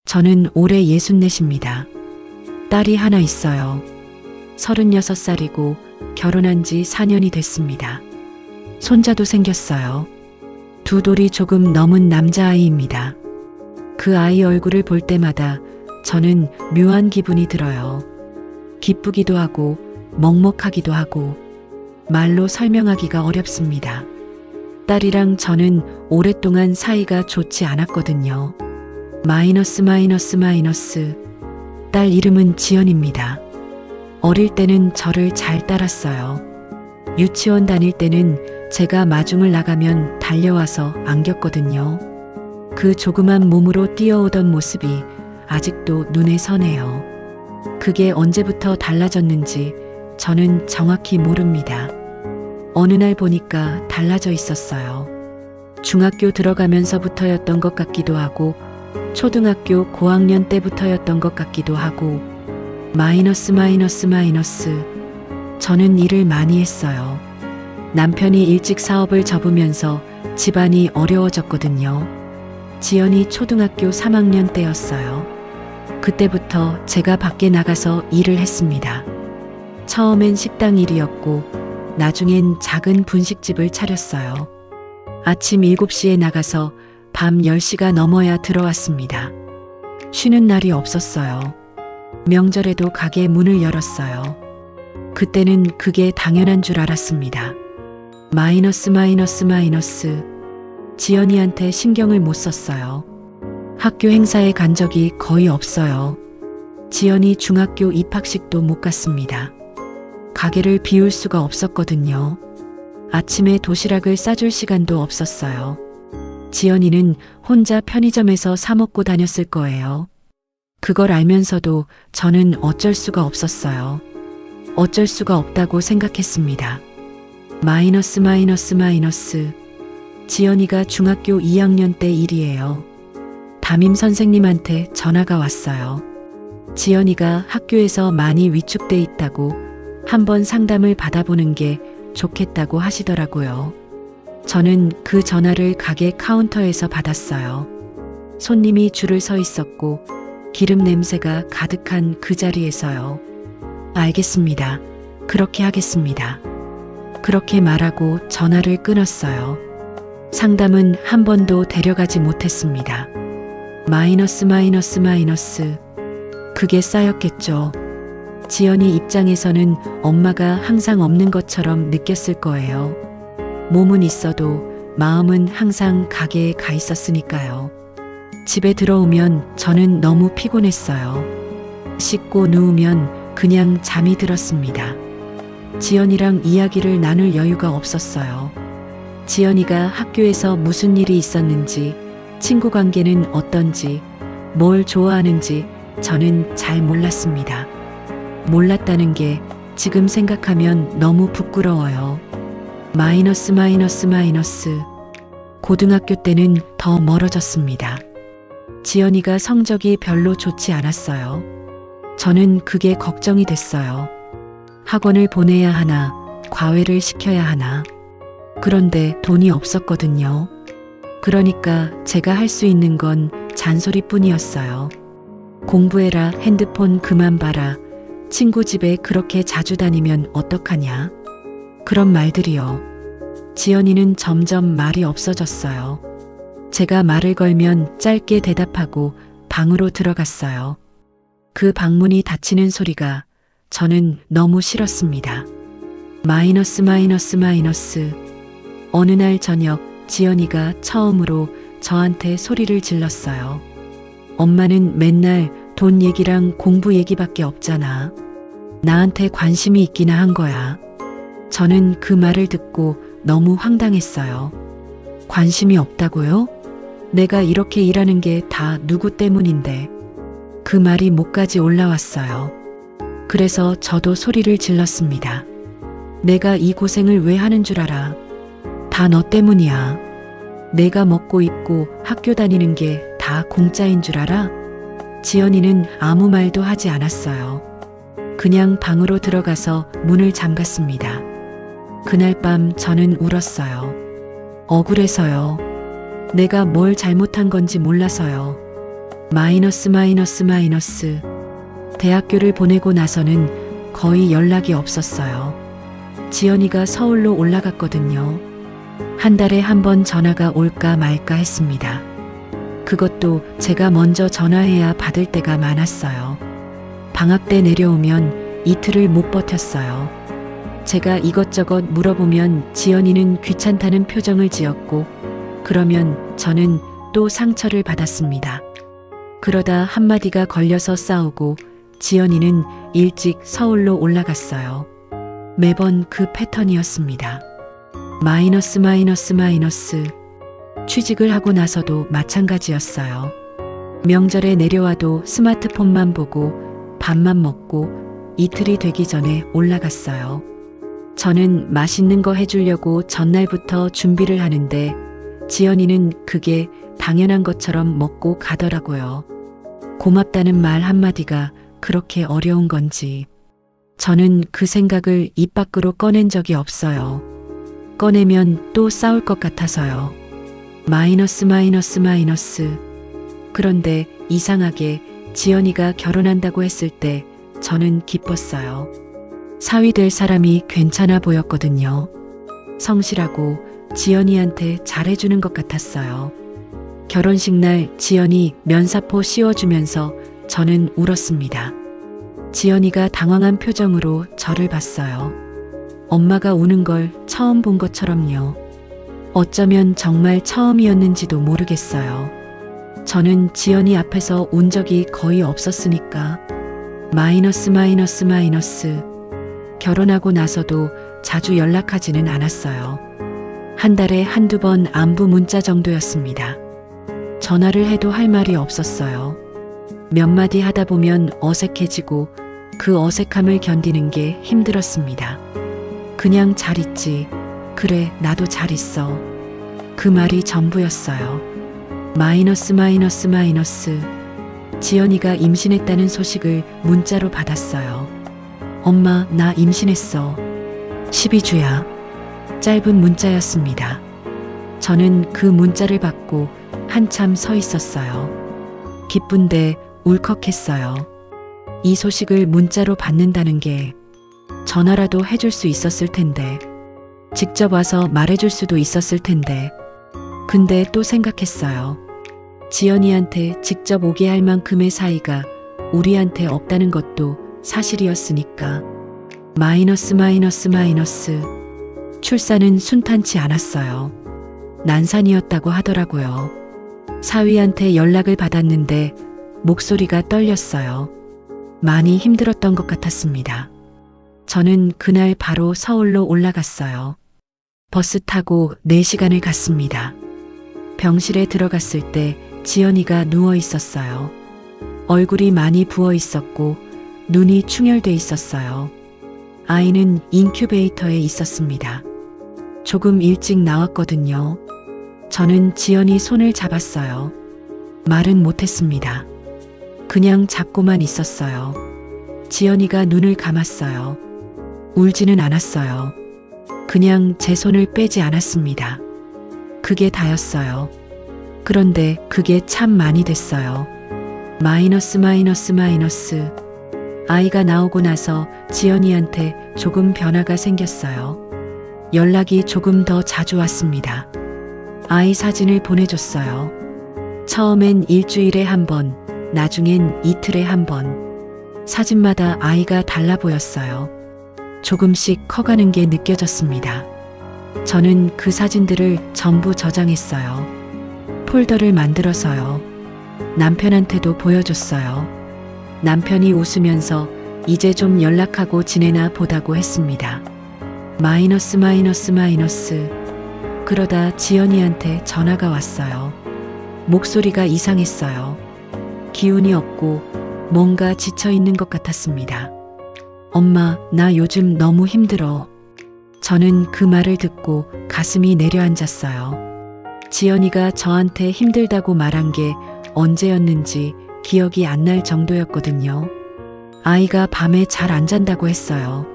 저는 올해 64입니다. 딸이 하나 있어요. 36살이고 결혼한 지 4년이 됐습니다. 손자도 생겼어요. 두 돌이 조금 넘은 남자아이입니다. 그 아이 얼굴을 볼 때마다 저는 묘한 기분이 들어요. 기쁘기도 하고 먹먹하기도 하고 말로 설명하기가 어렵습니다. 딸이랑 저는 오랫동안 사이가 좋지 않았거든요. 마이너스. 딸 이름은 지연입니다. 어릴 때는 저를 잘 따랐어요. 유치원 다닐 때는 제가 마중을 나가면 달려와서 안겼거든요. 그 조그만 몸으로 뛰어오던 모습이 아직도 눈에 선해요. 그게 언제부터 달라졌는지 저는 정확히 모릅니다. 어느 날 보니까 달라져 있었어요. 중학교 들어가면서부터였던 것 같기도 하고 초등학교 고학년 때부터였던 것 같기도 하고 마이너스. 저는 일을 많이 했어요. 남편이 일찍 사업을 접으면서 집안이 어려워졌거든요. 지연이 초등학교 3학년 때였어요. 그때부터 제가 밖에 나가서 일을 했습니다. 처음엔 식당 일이었고 나중엔 작은 분식집을 차렸어요. 아침 7시에 나가서 밤 10시가 넘어야 들어왔습니다. 쉬는 날이 없었어요. 명절에도 가게 문을 열었어요. 그때는 그게 당연한 줄 알았습니다. 마이너스. 지연이한테 신경을 못 썼어요. 학교 행사에 간 적이 거의 없어요. 지연이 중학교 입학식도 못 갔습니다. 가게를 비울 수가 없었거든요. 아침에 도시락을 싸줄 시간도 없었어요. 지연이는 혼자 편의점에서 사 먹고 다녔을 거예요. 그걸 알면서도 저는 어쩔 수가 없었어요. 어쩔 수가 없다고 생각했습니다. 마이너스. 지연이가 중학교 2학년 때 일이에요. 담임 선생님한테 전화가 왔어요. 지연이가 학교에서 많이 위축돼 있다고 한번 상담을 받아보는 게 좋겠다고 하시더라고요. 저는 그 전화를 가게 카운터에서 받았어요. 손님이 줄을 서 있었고 기름 냄새가 가득한 그 자리에서요. 알겠습니다. 그렇게 하겠습니다. 그렇게 말하고 전화를 끊었어요. 상담은 한 번도 데려가지 못했습니다. 마이너스. 그게 쌓였겠죠. 지연이 입장에서는 엄마가 항상 없는 것처럼 느꼈을 거예요. 몸은 있어도 마음은 항상 가게에 가 있었으니까요. 집에 들어오면 저는 너무 피곤했어요. 씻고 누우면 그냥 잠이 들었습니다. 지연이랑 이야기를 나눌 여유가 없었어요. 지연이가 학교에서 무슨 일이 있었는지, 친구 관계는 어떤지, 뭘 좋아하는지 저는 잘 몰랐습니다. 몰랐다는 게 지금 생각하면 너무 부끄러워요. 마이너스. 고등학교 때는 더 멀어졌습니다. 지연이가 성적이 별로 좋지 않았어요. 저는 그게 걱정이 됐어요. 학원을 보내야 하나, 과외를 시켜야 하나. 그런데 돈이 없었거든요. 그러니까 제가 할 수 있는 건 잔소리뿐이었어요. 공부해라, 핸드폰 그만 봐라, 친구 집에 그렇게 자주 다니면 어떡하냐. 그런 말들이요. 지연이는 점점 말이 없어졌어요. 제가 말을 걸면 짧게 대답하고 방으로 들어갔어요. 그 방문이 닫히는 소리가 저는 너무 싫었습니다. 마이너스. 어느 날 저녁 지연이가 처음으로 저한테 소리를 질렀어요. 엄마는 맨날 돈 얘기랑 공부 얘기밖에 없잖아. 나한테 관심이 있기나 한 거야. 저는 그 말을 듣고 너무 황당했어요. 관심이 없다고요? 내가 이렇게 일하는 게 다 누구 때문인데. 그 말이 목까지 올라왔어요. 그래서 저도 소리를 질렀습니다. 내가 이 고생을 왜 하는 줄 알아? 다 너 때문이야. 내가 먹고 입고 학교 다니는 게 다 공짜인 줄 알아? 지연이는 아무 말도 하지 않았어요. 그냥 방으로 들어가서 문을 잠갔습니다. 그날 밤 저는 울었어요. 억울해서요. 내가 뭘 잘못한 건지 몰라서요. 마이너스 마이너스 마이너스. 대학교를 보내고 나서는 거의 연락이 없었어요. 지연이가 서울로 올라갔거든요. 한 달에 한 번 전화가 올까 말까 했습니다. 그것도 제가 먼저 전화해야 받을 때가 많았어요. 방학 때 내려오면 이틀을 못 버텼어요. 제가 이것저것 물어보면 지연이는 귀찮다는 표정을 지었고, 그러면 저는 또 상처를 받았습니다. 그러다 한마디가 걸려서 싸우고 지연이는 일찍 서울로 올라갔어요. 매번 그 패턴이었습니다. 마이너스 마이너스 마이너스. 취직을 하고 나서도 마찬가지였어요. 명절에 내려와도 스마트폰만 보고 밥만 먹고 이틀이 되기 전에 올라갔어요. 저는 맛있는 거 해주려고 전날부터 준비를 하는데 지연이는 그게 당연한 것처럼 먹고 가더라고요. 고맙다는 말 한마디가 그렇게 어려운 건지 저는 그 생각을 입 밖으로 꺼낸 적이 없어요. 꺼내면 또 싸울 것 같아서요. 마이너스 마이너스 마이너스. 그런데 이상하게 지연이가 결혼한다고 했을 때 저는 기뻤어요. 사위 될 사람이 괜찮아 보였거든요. 성실하고 지연이한테 잘해주는 것 같았어요. 결혼식 날 지연이 면사포 씌워주면서 저는 울었습니다. 지연이가 당황한 표정으로 저를 봤어요. 엄마가 우는 걸 처음 본 것처럼요. 어쩌면 정말 처음이었는지도 모르겠어요. 저는 지연이 앞에서 운 적이 거의 없었으니까. 마이너스 마이너스 마이너스. 결혼하고 나서도 자주 연락하지는 않았어요. 한 달에 한두 번 안부 문자 정도였습니다. 전화를 해도 할 말이 없었어요. 몇 마디 하다 보면 어색해지고 그 어색함을 견디는 게 힘들었습니다. 그냥 잘 있지. 그래, 나도 잘 있어. 그 말이 전부였어요. 마이너스 마이너스 마이너스. 지연이가 임신했다는 소식을 문자로 받았어요. 엄마, 나 임신했어. 12주야. 짧은 문자였습니다. 저는 그 문자를 받고 한참 서 있었어요. 기쁜데 울컥했어요. 이 소식을 문자로 받는다는 게 전화라도 해줄 수 있었을 텐데, 직접 와서 말해줄 수도 있었을 텐데. 근데 또 생각했어요. 지연이한테 직접 오게 할 만큼의 사이가 우리한테 없다는 것도 사실이었으니까. 마이너스 마이너스 마이너스. 출산은 순탄치 않았어요. 난산이었다고 하더라고요. 사위한테 연락을 받았는데 목소리가 떨렸어요. 많이 힘들었던 것 같았습니다. 저는 그날 바로 서울로 올라갔어요. 버스 타고 4시간을 갔습니다. 병실에 들어갔을 때 지연이가 누워 있었어요. 얼굴이 많이 부어 있었고 눈이 충혈돼 있었어요. 아이는 인큐베이터에 있었습니다. 조금 일찍 나왔거든요. 저는 지연이 손을 잡았어요. 말은 못했습니다. 그냥 잡고만 있었어요. 지연이가 눈을 감았어요. 울지는 않았어요. 그냥 제 손을 빼지 않았습니다. 그게 다였어요. 그런데 그게 참 많이 됐어요. 마이너스 마이너스 마이너스. 아이가 나오고 나서 지연이한테 조금 변화가 생겼어요. 연락이 조금 더 자주 왔습니다. 아이 사진을 보내줬어요. 처음엔 일주일에 한 번, 나중엔 이틀에 한 번. 사진마다 아이가 달라 보였어요. 조금씩 커가는 게 느껴졌습니다. 저는 그 사진들을 전부 저장했어요. 폴더를 만들어서요. 남편한테도 보여줬어요. 남편이 웃으면서 이제 좀 연락하고 지내나 보다고 했습니다. 마이너스 마이너스 마이너스. 그러다 지연이한테 전화가 왔어요. 목소리가 이상했어요. 기운이 없고 뭔가 지쳐 있는 것 같았습니다. 엄마, 나 요즘 너무 힘들어. 저는 그 말을 듣고 가슴이 내려앉았어요. 지연이가 저한테 힘들다고 말한 게 언제였는지 기억이 안 날 정도였거든요. 아이가 밤에 잘 안 잔다고 했어요.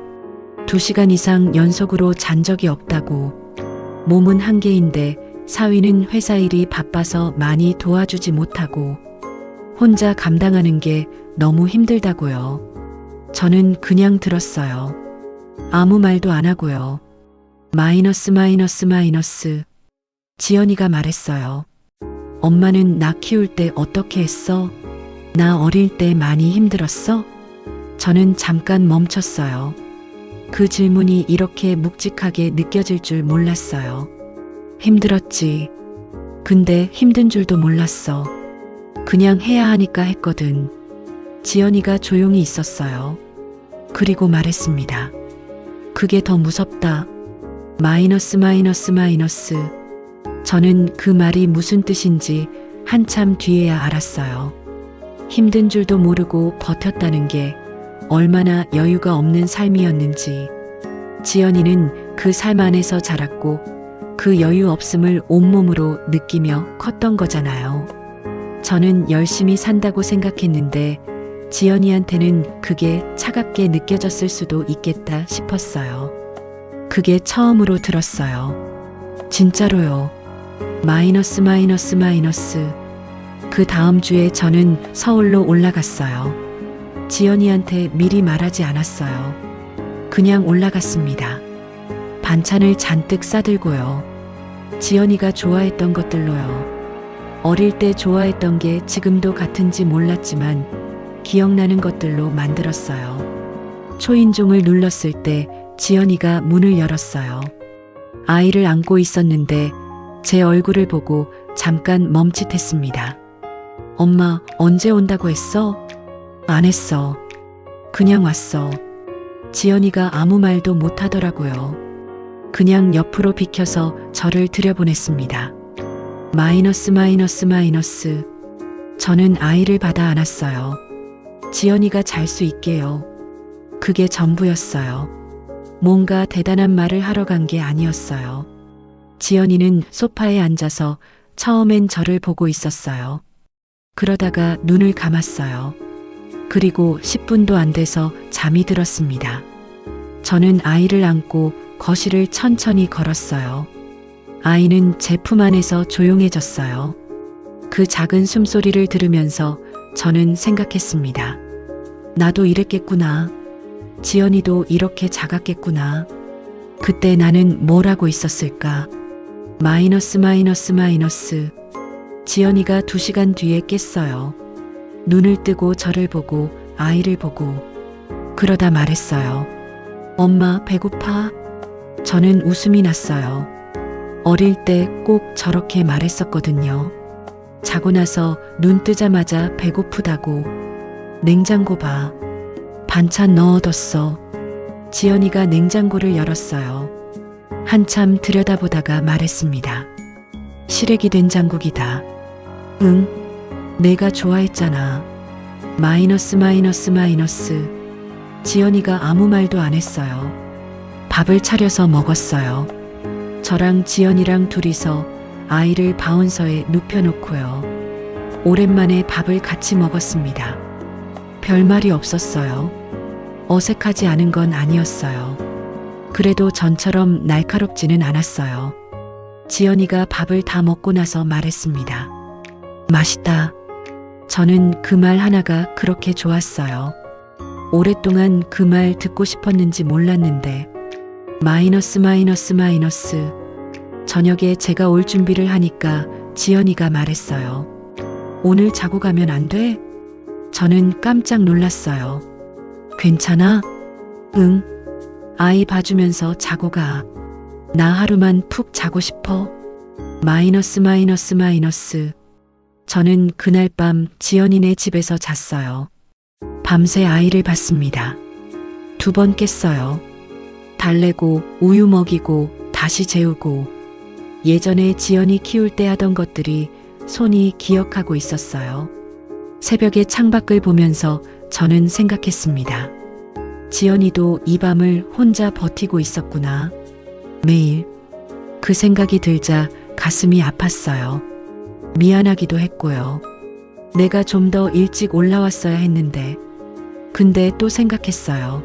2시간 이상 연속으로 잔 적이 없다고. 몸은 한계인데 사위는 회사 일이 바빠서 많이 도와주지 못하고. 혼자 감당하는 게 너무 힘들다고요. 저는 그냥 들었어요. 아무 말도 안 하고요. 마이너스 마이너스 마이너스. 지연이가 말했어요. 엄마는 나 키울 때 어떻게 했어? 나 어릴 때 많이 힘들었어? 저는 잠깐 멈췄어요. 그 질문이 이렇게 묵직하게 느껴질 줄 몰랐어요. 힘들었지. 근데 힘든 줄도 몰랐어. 그냥 해야 하니까 했거든. 지연이가 조용히 있었어요. 그리고 말했습니다. 그게 더 무섭다. 마이너스 마이너스 마이너스. 저는 그 말이 무슨 뜻인지 한참 뒤에야 알았어요. 힘든 줄도 모르고 버텼다는 게 얼마나 여유가 없는 삶이었는지. 지연이는 그 삶 안에서 자랐고 그 여유 없음을 온몸으로 느끼며 컸던 거잖아요. 저는 열심히 산다고 생각했는데 지연이한테는 그게 차갑게 느껴졌을 수도 있겠다 싶었어요. 그게 처음으로 들었어요. 진짜로요. 마이너스 마이너스 마이너스. 그 다음 주에 저는 서울로 올라갔어요. 지연이한테 미리 말하지 않았어요. 그냥 올라갔습니다. 반찬을 잔뜩 싸들고요. 지연이가 좋아했던 것들로요. 어릴 때 좋아했던 게 지금도 같은지 몰랐지만 기억나는 것들로 만들었어요. 초인종을 눌렀을 때 지연이가 문을 열었어요. 아이를 안고 있었는데 제 얼굴을 보고 잠깐 멈칫했습니다. 엄마, 언제 온다고 했어? 안 했어. 그냥 왔어. 지연이가 아무 말도 못 하더라고요. 그냥 옆으로 비켜서 저를 들여보냈습니다. 마이너스 마이너스 마이너스. 저는 아이를 받아 안았어요. 지연이가 잘 수 있게요. 그게 전부였어요. 뭔가 대단한 말을 하러 간 게 아니었어요. 지연이는 소파에 앉아서 처음엔 저를 보고 있었어요. 그러다가 눈을 감았어요. 그리고 10분도 안 돼서 잠이 들었습니다. 저는 아이를 안고 거실을 천천히 걸었어요. 아이는 제 품 안에서 조용해졌어요. 그 작은 숨소리를 들으면서 저는 생각했습니다. 나도 이랬겠구나. 지연이도 이렇게 작았겠구나. 그때 나는 뭘 하고 있었을까? 마이너스 마이너스 마이너스. 지연이가 2시간 뒤에 깼어요. 눈을 뜨고 저를 보고 아이를 보고 그러다 말했어요. 엄마, 배고파? 저는 웃음이 났어요. 어릴 때 꼭 저렇게 말했었거든요. 자고 나서 눈 뜨자마자 배고프다고. 냉장고 봐. 반찬 넣어뒀어. 지연이가 냉장고를 열었어요. 한참 들여다보다가 말했습니다. 시래기 된장국이다. 응, 내가 좋아했잖아. 마이너스 마이너스 마이너스. 지연이가 아무 말도 안 했어요. 밥을 차려서 먹었어요. 저랑 지연이랑 둘이서 아이를 바운서에 눕혀놓고요. 오랜만에 밥을 같이 먹었습니다. 별말이 없었어요. 어색하지 않은 건 아니었어요. 그래도 전처럼 날카롭지는 않았어요. 지연이가 밥을 다 먹고 나서 말했습니다. 맛있다. 저는 그 말 하나가 그렇게 좋았어요. 오랫동안 그 말 듣고 싶었는지 몰랐는데 마이너스 마이너스 마이너스. 저녁에 제가 올 준비를 하니까 지연이가 말했어요. 오늘 자고 가면 안 돼? 저는 깜짝 놀랐어요. 괜찮아? 응. 아이 봐주면서 자고 가. 나 하루만 푹 자고 싶어. 마이너스 마이너스 마이너스. 저는 그날 밤 지연이네 집에서 잤어요. 밤새 아이를 봤습니다. 2번 깼어요. 달래고 우유 먹이고 다시 재우고 예전에 지연이 키울 때 하던 것들이 손이 기억하고 있었어요. 새벽에 창밖을 보면서 저는 생각했습니다. 지연이도 이 밤을 혼자 버티고 있었구나. 매일 그 생각이 들자 가슴이 아팠어요. 미안하기도 했고요. 내가 좀 더 일찍 올라왔어야 했는데. 근데 또 생각했어요.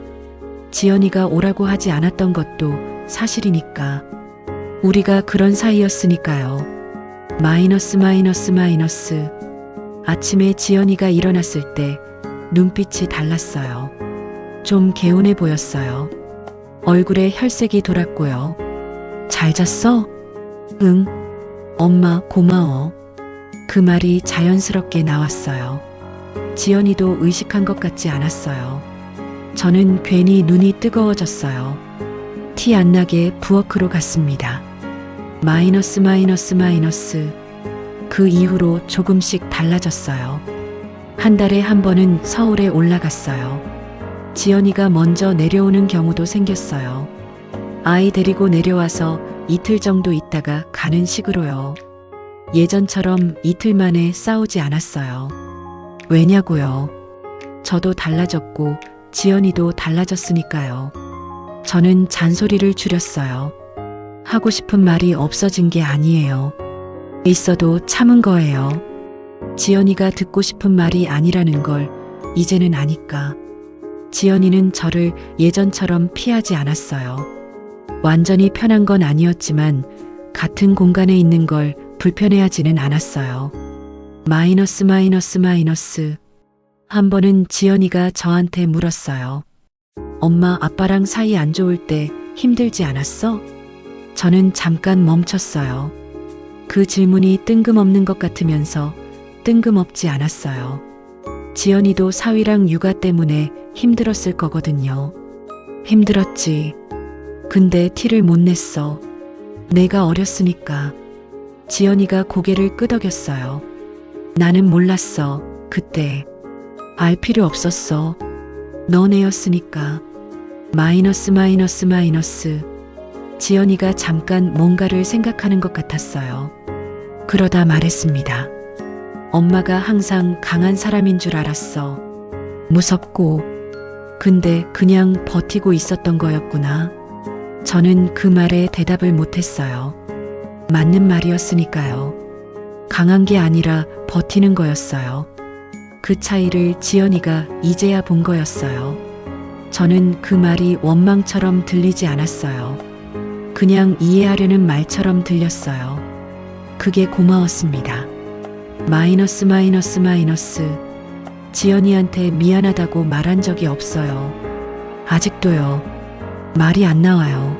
지연이가 오라고 하지 않았던 것도 사실이니까. 우리가 그런 사이였으니까요. 마이너스 마이너스 마이너스. 아침에 지연이가 일어났을 때 눈빛이 달랐어요. 좀 개운해 보였어요. 얼굴에 혈색이 돌았고요. 잘 잤어? 응. 엄마 고마워. 그 말이 자연스럽게 나왔어요. 지연이도 의식한 것 같지 않았어요. 저는 괜히 눈이 뜨거워졌어요. 티 안 나게 부엌으로 갔습니다. 마이너스. 그 이후로 조금씩 달라졌어요. 한 달에 한 번은 서울에 올라갔어요. 지연이가 먼저 내려오는 경우도 생겼어요. 아이 데리고 내려와서 이틀 정도 있다가 가는 식으로요. 예전처럼 이틀 만에 싸우지 않았어요. 왜냐고요? 저도 달라졌고 지연이도 달라졌으니까요. 저는 잔소리를 줄였어요. 하고 싶은 말이 없어진 게 아니에요. 있어도 참은 거예요. 지연이가 듣고 싶은 말이 아니라는 걸 이제는 아니까. 지연이는 저를 예전처럼 피하지 않았어요. 완전히 편한 건 아니었지만 같은 공간에 있는 걸 불편해하지는 않았어요. 마이너스. 한 번은 지연이가 저한테 물었어요. 엄마 아빠랑 사이 안 좋을 때 힘들지 않았어? 저는 잠깐 멈췄어요. 그 질문이 뜬금없는 것 같으면서 뜬금없지 않았어요. 지연이도 사위랑 육아 때문에 힘들었을 거거든요. 힘들었지. 근데 티를 못 냈어. 내가 어렸으니까. 지연이가 고개를 끄덕였어요. 나는 몰랐어. 그때. 알 필요 없었어. 넌 애였으니까. 마이너스. 지연이가 잠깐 뭔가를 생각하는 것 같았어요. 그러다 말했습니다. 엄마가 항상 강한 사람인 줄 알았어. 무섭고. 근데 그냥 버티고 있었던 거였구나. 저는 그 말에 대답을 못했어요. 맞는 말이었으니까요. 강한 게 아니라 버티는 거였어요. 그 차이를 지연이가 이제야 본 거였어요. 저는 그 말이 원망처럼 들리지 않았어요. 그냥 이해하려는 말처럼 들렸어요. 그게 고마웠습니다. 마이너스. 지연이한테 미안하다고 말한 적이 없어요. 아직도요. 말이 안 나와요.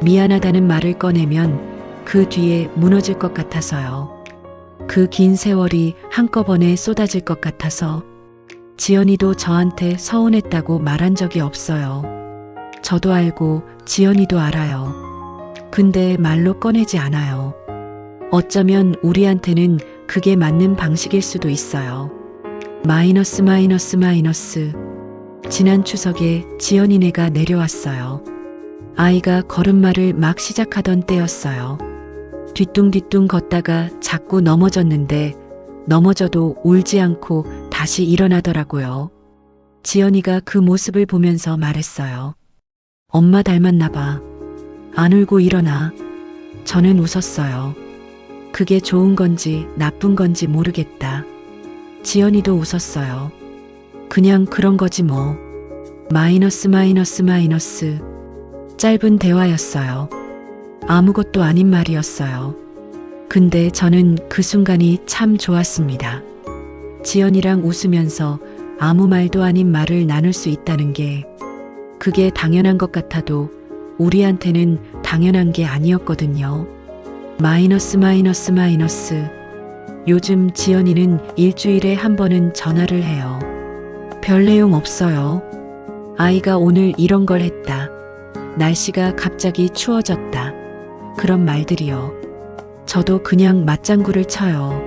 미안하다는 말을 꺼내면 그 뒤에 무너질 것 같아서요. 그 긴 세월이 한꺼번에 쏟아질 것 같아서. 지연이도 저한테 서운했다고 말한 적이 없어요. 저도 알고 지연이도 알아요. 근데 말로 꺼내지 않아요. 어쩌면 우리한테는 그게 맞는 방식일 수도 있어요. 마이너스. 지난 추석에 지연이네가 내려왔어요. 아이가 걸음마를 막 시작하던 때였어요. 뒤뚱뒤뚱 걷다가 자꾸 넘어졌는데 넘어져도 울지 않고 다시 일어나더라고요. 지연이가 그 모습을 보면서 말했어요. 엄마 닮았나 봐. 안 울고 일어나. 저는 웃었어요. 그게 좋은 건지 나쁜 건지 모르겠다. 지연이도 웃었어요. 그냥 그런 거지 뭐. 마이너스. 짧은 대화였어요. 아무것도 아닌 말이었어요. 근데 저는 그 순간이 참 좋았습니다. 지연이랑 웃으면서 아무 말도 아닌 말을 나눌 수 있다는 게, 그게 당연한 것 같아도 우리한테는 당연한 게 아니었거든요. 마이너스. 요즘 지연이는 일주일에 한 번은 전화를 해요. 별 내용 없어요. 아이가 오늘 이런 걸 했다. 날씨가 갑자기 추워졌다. 그런 말들이요. 저도 그냥 맞장구를 쳐요.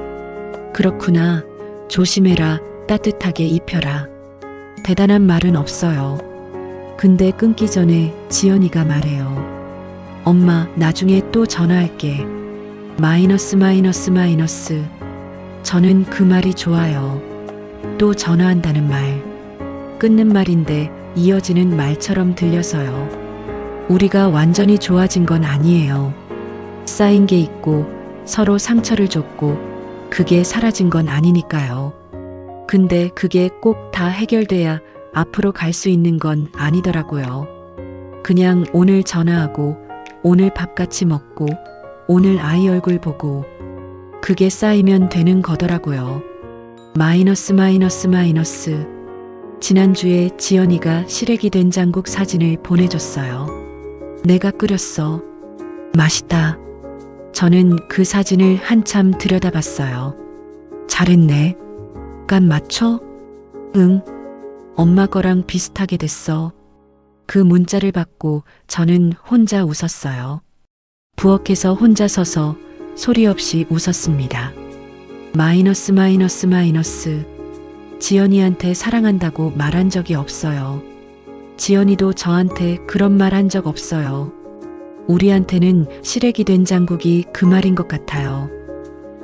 그렇구나. 조심해라. 따뜻하게 입혀라. 대단한 말은 없어요. 근데 끊기 전에 지연이가 말해요. 엄마, 나중에 또 전화할게. 마이너스. 저는 그 말이 좋아요. 또 전화한다는 말. 끊는 말인데 이어지는 말처럼 들려서요. 우리가 완전히 좋아진 건 아니에요. 쌓인 게 있고 서로 상처를 줬고 그게 사라진 건 아니니까요. 근데 그게 꼭 다 해결돼야 앞으로 갈 수 있는 건 아니더라고요. 그냥 오늘 전화하고 오늘 밥 같이 먹고 오늘 아이 얼굴 보고 그게 쌓이면 되는 거더라고요. 마이너스. 지난주에 지연이가 시래기 된장국 사진을 보내줬어요. 내가 끓였어. 맛있다. 저는 그 사진을 한참 들여다봤어요. 잘했네. 간 맞춰? 응. 엄마 거랑 비슷하게 됐어. 그 문자를 받고 저는 혼자 웃었어요. 부엌에서 혼자 서서 소리 없이 웃었습니다. 마이너스. 지연이한테 사랑한다고 말한 적이 없어요. 지연이도 저한테 그런 말 한 적 없어요. 우리한테는 시래기 된장국이 그 말인 것 같아요.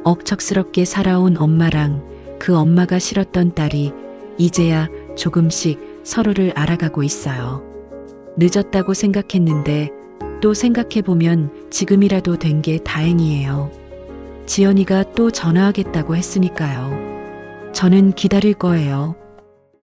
억척스럽게 살아온 엄마랑 그 엄마가 싫었던 딸이 이제야 조금씩 서로를 알아가고 있어요. 늦었다고 생각했는데 또 생각해보면 지금이라도 된 게 다행이에요. 지연이가 또 전화하겠다고 했으니까요. 저는 기다릴 거예요.